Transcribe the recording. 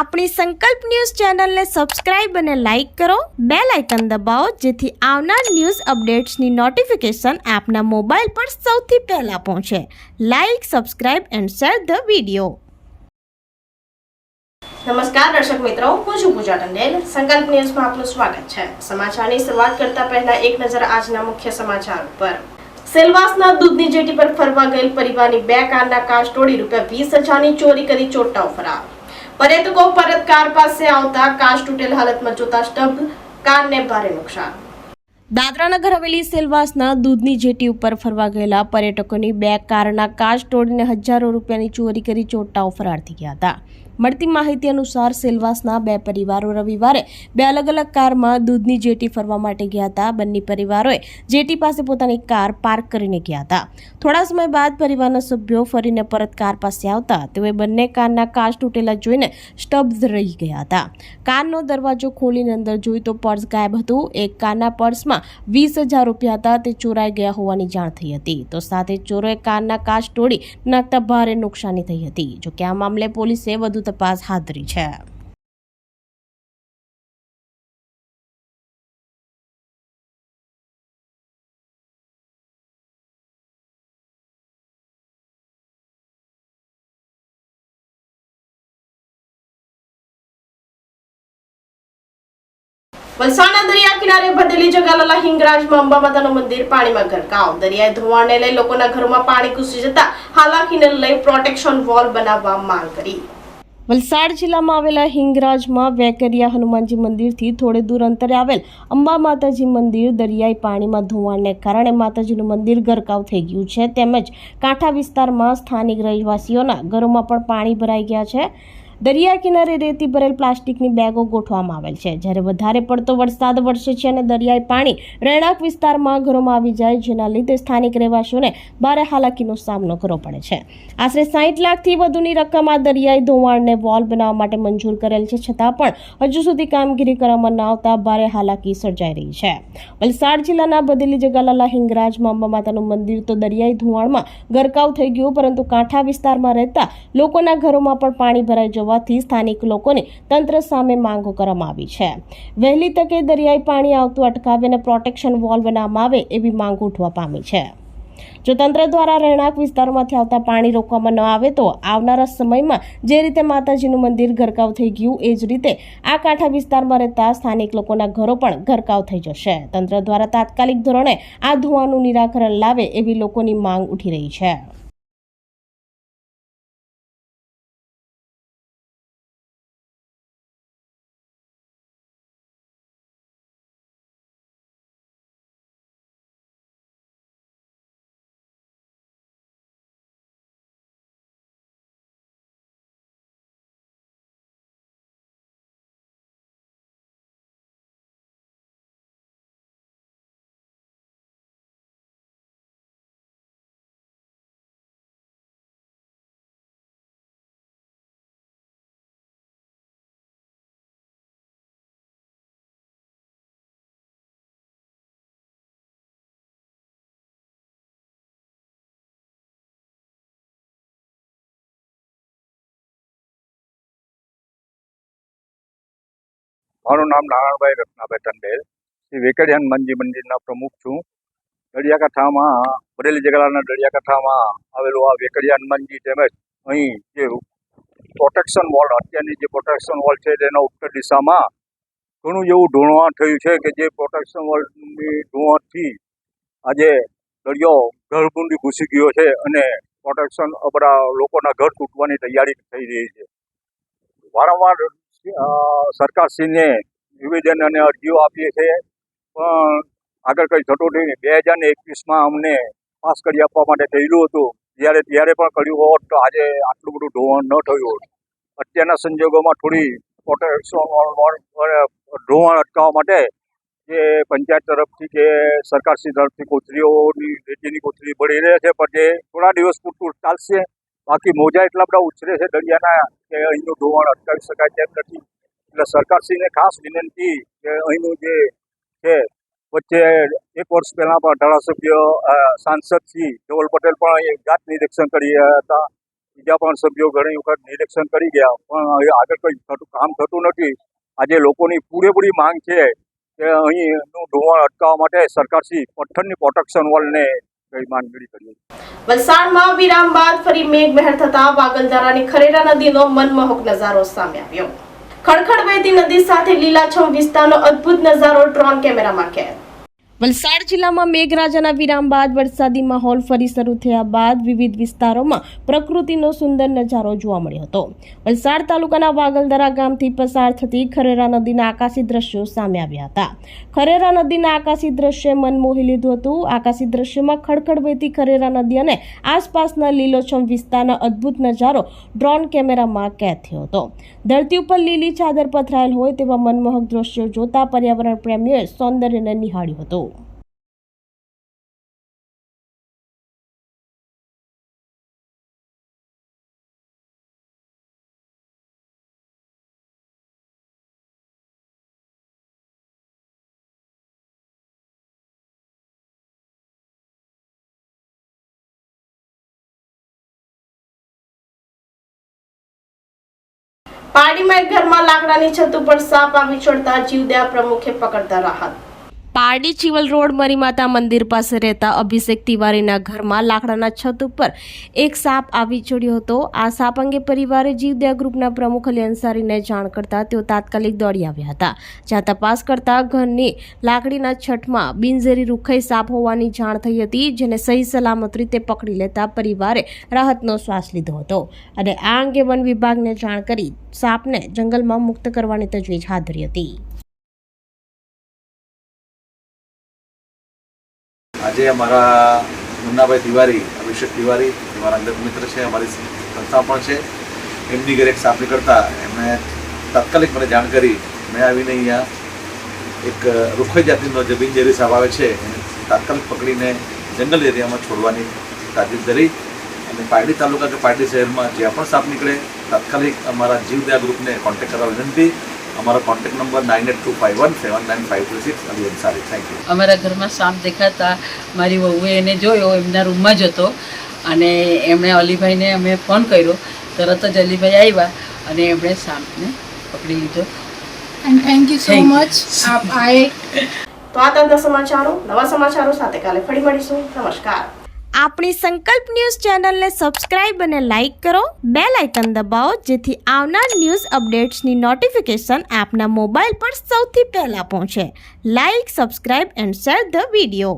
આપણી સંકલ્પ ન્યૂઝ ચેનલને સબસ્ક્રાઇબ અને લાઇક કરો, બેલ આઇકન દબાવો જેથી આવનાર ન્યૂઝ અપડેટ્સની નોટિફિકેશન આપના મોબાઈલ પર સૌથી પહેલા પહોંચે. Like, subscribe and share the video. નમસ્કાર દર્શક મિત્રો, હું છું પૂજા ટંડેલ. સંકલ્પ ન્યૂઝમાં આપનું સ્વાગત છે. સમાચારની શરૂઆત કરતા પહેલા એક નજર આજના મુખ્ય સમાચાર પર. સેલવાસના દૂધની જેટી પર ફરવા ગયેલ પરિવારની 2 કારના કાચ તોડી ₹20,000ની ચોરી કરી ચોરટાઓ ફરાર. પર્યટકો પરત કાર પાસે આવતા કાચ તૂટેલ હાલતમાં જોતા સ્તબ્ધ, કારને ભારે નુકસાન. દાદરાનગર હવેલી સેલવાસના દૂધની જેટી ઉપર ફરવા ગયેલા પર્યટકોની 2 કારના કાચ તોડીને હજારો રૂપિયાની ચોરી કરી ચોરટાઓ ફરાર થઈ ગયા હતા. મળતી માહિતી અનુસાર સેલવાસના 2 પરિવારો રવિવારે 2 અલગ અલગ કારમાં દૂધની જેટી ફરવા માટે ગયા હતા. બંને પરિવારોએ જેટી પાસે પોતાની કાર પાર્ક કરીને ગયા હતા. થોડા સમય બાદ પરિવારના સભ્યો ફરીને પરત કાર પાસે આવતા તેઓએ બંને કારના કાચ તૂટેલા જોઈને સ્તબ્ધ રહી ગયા હતા. કારનો દરવાજો ખોલીને અંદર જોયું તો પર્સ ગાયબ હતું. એક કારના પર્સમાં ₹20,000 હતા, તે ચોરાઈ ગયા હોવાની જાણ થઈ હતી. તો સાથે ચોરોએ કારના કાચ તોડી નાખતા ભારે નુકસાની થઈ હતી. જોકે આ મામલે પોલીસે વધુ તપાસ હાથ ધરી છે. વલસાડના દરિયા કિનારે ભદેલી જગાલાલા હિંગરાજમાં અંબા માતાનું મંદિર પાણીમાં ગરકાવ. દરિયાઈ ધોવાણને લઈ લોકોના ઘરોમાં પાણી ઘૂસી જતા હાલાકીને લઈ પ્રોટેક્શન વોલ બનાવવા માંગ કરી. વલસાડ જિલ્લામાં આવેલા હિંગરાજમાં વેકરિયા હનુમાનજી મંદિરથી થોડે દૂર અંતરે આવેલ અંબા માતાજી મંદિર દરિયાઈ પાણીમાં ધોવાણને કારણે માતાજીનું મંદિર ગરકાવ થઈ ગયું છે. તેમજ કાંઠા વિસ્તારમાં સ્થાનિક રહેવાસીઓના ઘરોમાં પણ પાણી ભરાઈ ગયા છે. દરિયા કિનારે રેતી ભરેલ પ્લાસ્ટિકની બેગો ગોઠવવામાં આવેલ છે. જ્યારે વધારે પડતો વરસાદ વરસે છે અને દરિયાઈ પાણી રહેણાંક વિસ્તારમાં ઘરોમાં આવી જાય, જેના લીધે સ્થાનિક રહેવાસીઓને ભારે હાલાકીનો સામનો કરવો પડે છે. આશરે 60 લાખથી વધુની રકમ આ દરિયાઈ ધોવાણને વોલ બનાવવા માટે મંજૂર કરેલ છે, છતાં પણ હજુ સુધી કામગીરી કરવામાં ન આવતા ભારે હાલાકી સર્જાઈ રહી છે. વલસાડ જિલ્લાના બદેલી જગાલાલા હિંગરાજમાં અંબા માતાનું મંદિર તો દરિયાઈ ધોવાણમાં ગરકાવ થઈ ગયું, પરંતુ કાંઠા વિસ્તારમાં રહેતા લોકોના ઘરોમાં પણ પાણી ભરાઈ જવા સ્થાનિક લોકોની તંત્ર સામે માંગો કરવામાં આવી છે. વહેલી તકે દરિયાઈ પાણી આવતું અટકાવે અને પ્રોટેક્શન વોલ બનાવવામાં આવે એવી માંગ ઉઠવા પામી છે. જો તંત્ર દ્વારા રહેણાંક વિસ્તારોમાંથી આવતા પાણી રોકવામાં ન આવે તો આવનારા સમયમાં જે રીતે માતાજીનું મંદિર ગરકાવ થઈ ગયું એ જ રીતે આ કાંઠા વિસ્તારમાં રહેતા સ્થાનિક લોકોના ઘરો પણ ગરકાવ થઈ જશે. તંત્ર દ્વારા તાત્કાલિક ધોરણે આ ધોવાણનું નિરાકરણ લાવે એવી લોકોની માંગ ઉઠી રહી છે. મારું નામ નારાયણભાઈ રત્નાભાઈ ટંડેલ, શ્રી વેકરિયા હનુમાનજી મંદિરના પ્રમુખ છું. દરિયાકાંઠામાં બરેલી જગાલાના દરિયાકાંઠામાં આવેલું આ વેકરિયા હનુમાનજી તેમજ અહીં જે પ્રોટેક્શન વોલ, અત્યારની જે પ્રોટેક્શન વોલ છે તેના ઉત્તર દિશામાં ઘણું એવું ધોવાણ થયું છે કે જે પ્રોટેક્શન વોલની ધોવાણથી આજે દરિયો ઘરબુંડી ઘૂસી ગયો છે અને પ્રોટેક્શન બધા લોકોના ઘર તૂટવાની તૈયારી થઈ રહી છે. વારંવાર સરકારશ્રીને નિવેદન અને અરજીઓ આપીએ છીએ, પણ આગળ કંઈ થતું નથી. 2021માં અમને પાસ કરી આપવા માટે થયેલું હતું, ત્યારે પણ કર્યું હોત તો આજે આટલું બધું ધોવાણ ન થયું હોત. અત્યારના સંજોગોમાં થોડી પ્રોટેક્શન ધોવાણ અટકાવવા માટે જે પંચાયત તરફથી કે સરકારશ્રી તરફથી કોથળીઓની રેતીની કોથળી ભળી રહે છે, પણ તે થોડા દિવસ પૂરતું ચાલશે. બાકી મોજા એટલા બધા ઉછરે છે દરિયાના કે અહીંનું ધોવાણ અટકાવી શકાય તેમ નથી. એટલે સરકારશ્રીને ખાસ વિનંતી કે અહીંનું જે છે, વચ્ચે 1 વર્ષ પહેલાં પણ ધારાસભ્ય સાંસદ શ્રી ધવલ પટેલ પણ અહીં જાત નિરીક્ષણ કરી રહ્યા હતા બીજા પણ સભ્યો ઘણી વખત નિરીક્ષણ કરી ગયા, પણ હવે આગળ કંઈ કામ થતું નથી. આજે લોકોની પૂરેપૂરી માંગ છે કે અહીંનું ધોવાણ અટકાવવા માટે સરકારશ્રી પથ્થરની પ્રોટેક્શન વોલને માંગણી કરીએ. વલસાડમાં વિરામ બાદ ફરી મેઘમહેર થતા વાગલધારાની ખરેરા નદીનો મનમોહક નજારો સામે આવ્યો. ખડખડ વહેતી નદી સાથે લીલાછમ વિસ્તારનો અદ્ભુત નજારો ડ્રોન કેમેરામાં કેદ. વલસાડ જિલ્લામાં મેઘરાજાના વિરામ બાદ વરસાદી માહોલ ફરી શરૂ થયા બાદ વિવિધ વિસ્તારોમાં પ્રકૃતિનો સુંદર નજારો જોવા મળ્યો હતો. વલસાડ તાલુકાના વાગલધારા ગામથી પસાર થતી ખરેરા નદીના આકાશી દ્રશ્યો સામે આવ્યા હતા. ખરેરા નદીના આકાશી દ્રશ્ય મન મોહી લીધું હતું. આકાશી દ્રશ્યમાં ખડખડ વહેતી ખરેરા નદી અને આસપાસના લીલોછમ વિસ્તારનો અદ્ભુત નજારો ડ્રોન કેમેરામાં કેદ થયો હતો. ધરતી ઉપર લીલી ચાદર પથરાયેલ હોય તેવા મનમોહક દ્રશ્યો જોતા પર્યાવરણ પ્રેમીઓએ સૌંદર્યને નિહાળ્યું હતું. પારડીમાં એક ઘરમાં લાકડાની છત ઉપર સાપ આવી ચડતા જીવદયા પ્રમુખે પકડતા રાહત. પારડી ચિવલ રોડ મરીમાતા મંદિર પાસે રહેતા અભિષેક તિવારીના ઘરમાં લાકડાના છત ઉપર એક સાપ આવી ચડ્યો હતો. આ સાપ અંગે પરિવારે જીવદયા ગ્રુપના પ્રમુખ અલી અંસારીને જાણ કરતા તેઓ તાત્કાલિક દોડી આવ્યા હતા. જ્યાં તપાસ કરતા ઘરની લાકડીના છતમાં બિનઝેરી રૂખાઈ સાપ હોવાની જાણ થઈ હતી, જેને સહી સલામત રીતે પકડી લેતા પરિવારે રાહતનો શ્વાસ લીધો હતો અને આ અંગે વન વિભાગને જાણ કરી સાપને જંગલમાં મુક્ત કરવાની તજવીજ હાથ ધરી હતી. આજે અમારા મુન્નાભાઈ તિવારી, અભિષેક તિવારી અમારા અંગત મિત્ર છે, અમારી સંસ્થા પણ છે. એમની ઘરે એક સાપ નીકળતા એમણે તાત્કાલિક મને જાણ કરી. મેં આવીને અહીંયા એક રૂખાઈ જાતિનો જે બિનઝેરી સાપ આવે છે એને તાત્કાલિક પકડીને જંગલ એરિયામાં છોડવાની તાકીદ કરી અને પારડી તાલુકા કે પારડી શહેરમાં જ્યાં પણ સાપ નીકળે તાત્કાલિક અમારા જીવદયા ગ્રુપને કોન્ટેક્ટ કરવા વિનંતી. અમારો contact number 9825179536 Ali Ansari. Thank you. અમારા ઘરમાં સાપ દેખાતા મારી વહુએ એને જોયો, એમના રૂમમાં જ હતો અને એમણે અલીભાઈને અમે ફોન કર્યો. તરત જ અલીભાઈ આવ્યા અને એમણે સાપને પકડી લીધો. And thank you so much. તો આ તંત્ર સમાચારો, નવા સમાચારો સાથે કાલે ફરી મળીશું. નમસ્કાર. આપણી સંકલ્પ ન્યૂઝ ચેનલને સબસ્ક્રાઇબ અને લાઇક કરો. બેલ આઇકન દબાવો જેથી આવનાર ન્યૂઝ અપડેટ્સની નોટિફિકેશન આપના મોબાઈલ પર સૌથી પહેલા પહોંચે. Like, subscribe and share the video.